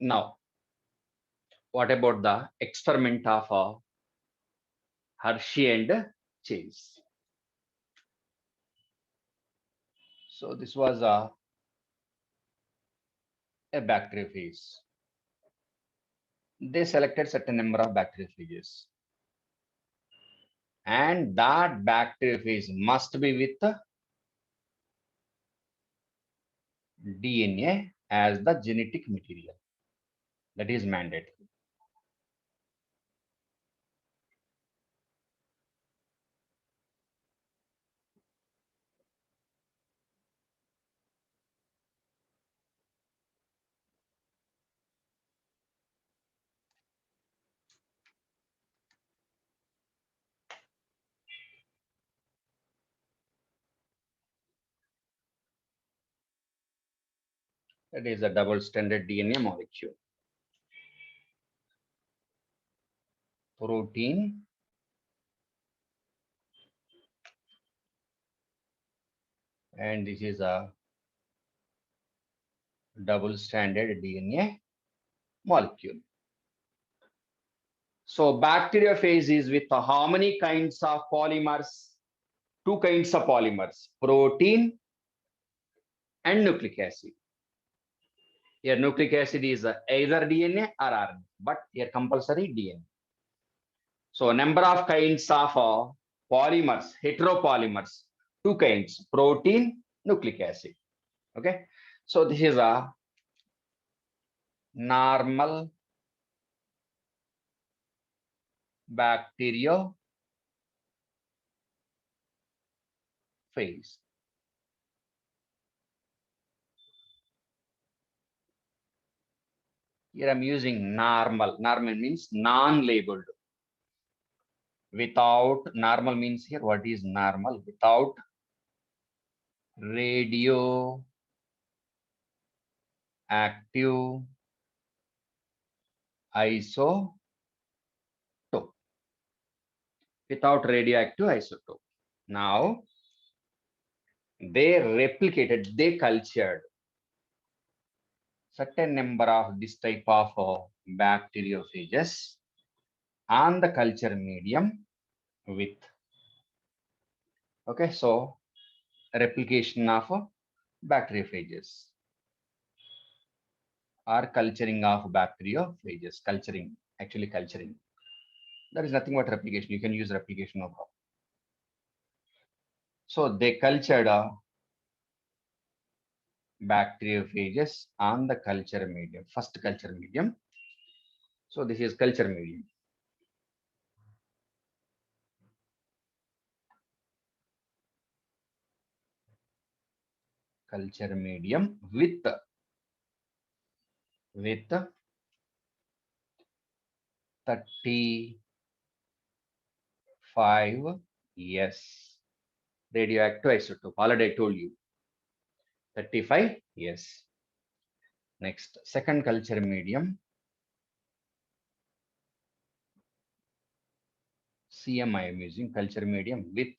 Now, what about the experiment of Hershey and Chase? So this was a bacteriophage. They selected certain number of bacteriophages, and that bacteriophage must be with DNA as the genetic material. That is mandatory. That is a double stranded DNA molecule. Protein and this is a double stranded DNA molecule. So bacteriophage is with how many kinds of polymers? Two kinds of polymers, protein and nucleic acid. Here nucleic acid is either DNA or RNA, but here compulsory DNA. So number of kinds of polymers, heteropolymers, two kinds, protein, nucleic acid. Okay. So this is a normal bacteriophage. Here I'm using normal. Normal means non-labeled. Without normal means here what is normal? Without radioactive isotope. Without radioactive isotope. Now they replicated, they cultured certain number of this type of bacteriophages on the culture medium with, okay, so replication of bacteriophages or culturing of bacteriophages. Culturing, actually culturing. There is nothing but replication. You can use replication of. So they cultured bacteriophages on the culture medium, first culture medium. So this is culture medium. Culture medium with 35 radioactive isotope. Already I told you 35 yes. Next, second culture medium, CM I am using culture medium with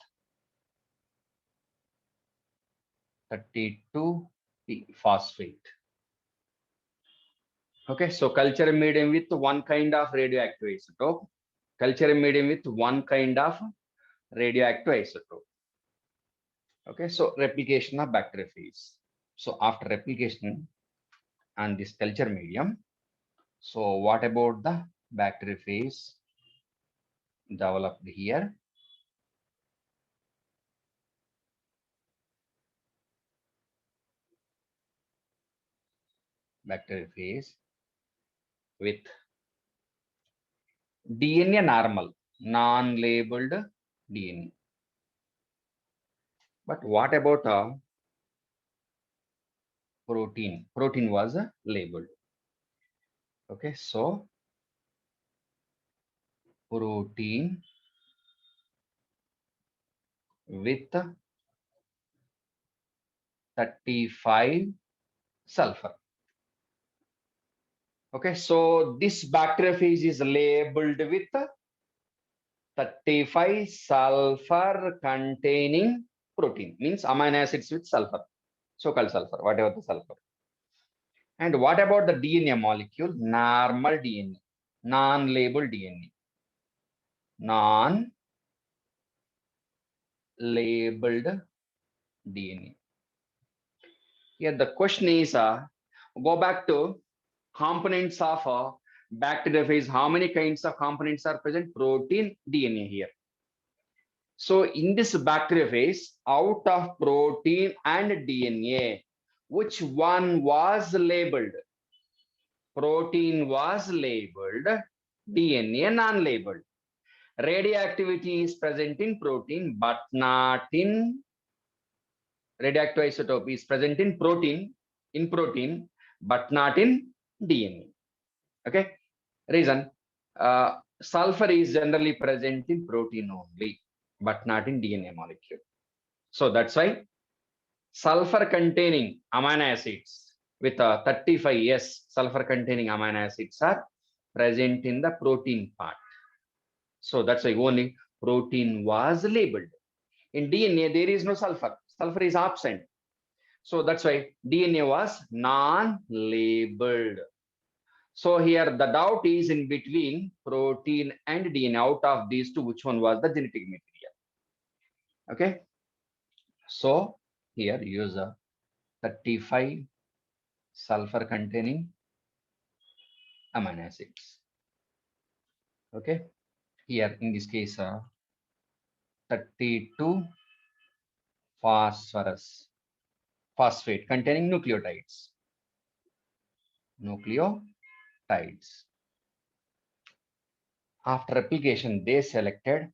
32 phosphate. Okay, so culture medium with one kind of radioactive isotope, culture medium with one kind of radioactive isotope. Okay, so replication of bacteriophage. So after replication on this culture medium, so what about the bacteriophage developed here? Bacteriophage with DNA normal, non-labeled DNA. But what about protein? Protein was labeled. Okay, so protein with 35 sulfur. Okay, so this bacteriophage is labeled with 35 sulfur containing protein, means amino acids with sulfur, so-called sulfur, whatever the sulfur. And what about the DNA molecule? Normal DNA, non-labeled DNA, non-labeled DNA. Here the question is, go back to components of bacteriophage. How many kinds of components are present? Protein, DNA here. So in this bacteriophage, out of protein and DNA, which one was labeled? Protein was labeled, DNA non-labeled. Radioactivity is present in protein, but not in radioactive isotope is present in protein, but not in DNA. Okay. Reason, sulfur is generally present in protein only, but not in DNA molecule. So that's why sulfur containing amino acids with 35S sulfur containing amino acids are present in the protein part. So that's why only protein was labeled. In DNA, there is no sulfur. Sulfur is absent. So that's why DNA was non-labeled. So here the doubt is in between protein and DNA. Out of these two, which one was the genetic material? Okay. So here use a 35 sulfur containing amino acids. Okay. Here in this case, 32 phosphate containing nucleotides. After replication, they selected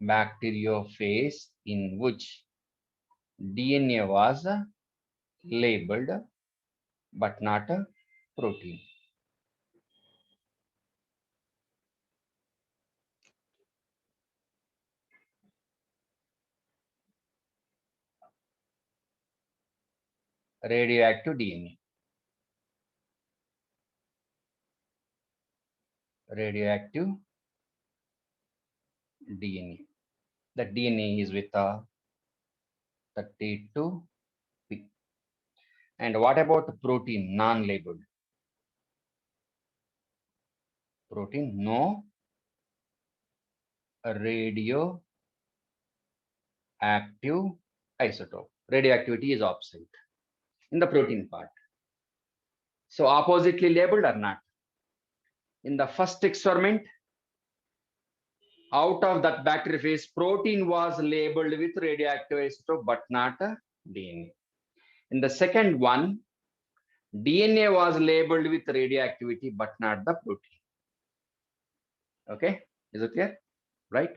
bacteriophage in which DNA was labeled but not a protein. Radioactive DNA. Radioactive DNA. The DNA is with 32P. And what about protein, non-labeled? Protein, no radioactive isotope. Radioactivity is absent in the protein part. So oppositely labeled or not? In the first experiment, out of that bacteriophage, protein was labeled with radioactive isotope, but not DNA. In the second one, DNA was labeled with radioactivity, but not the protein. Okay, is it clear? Right?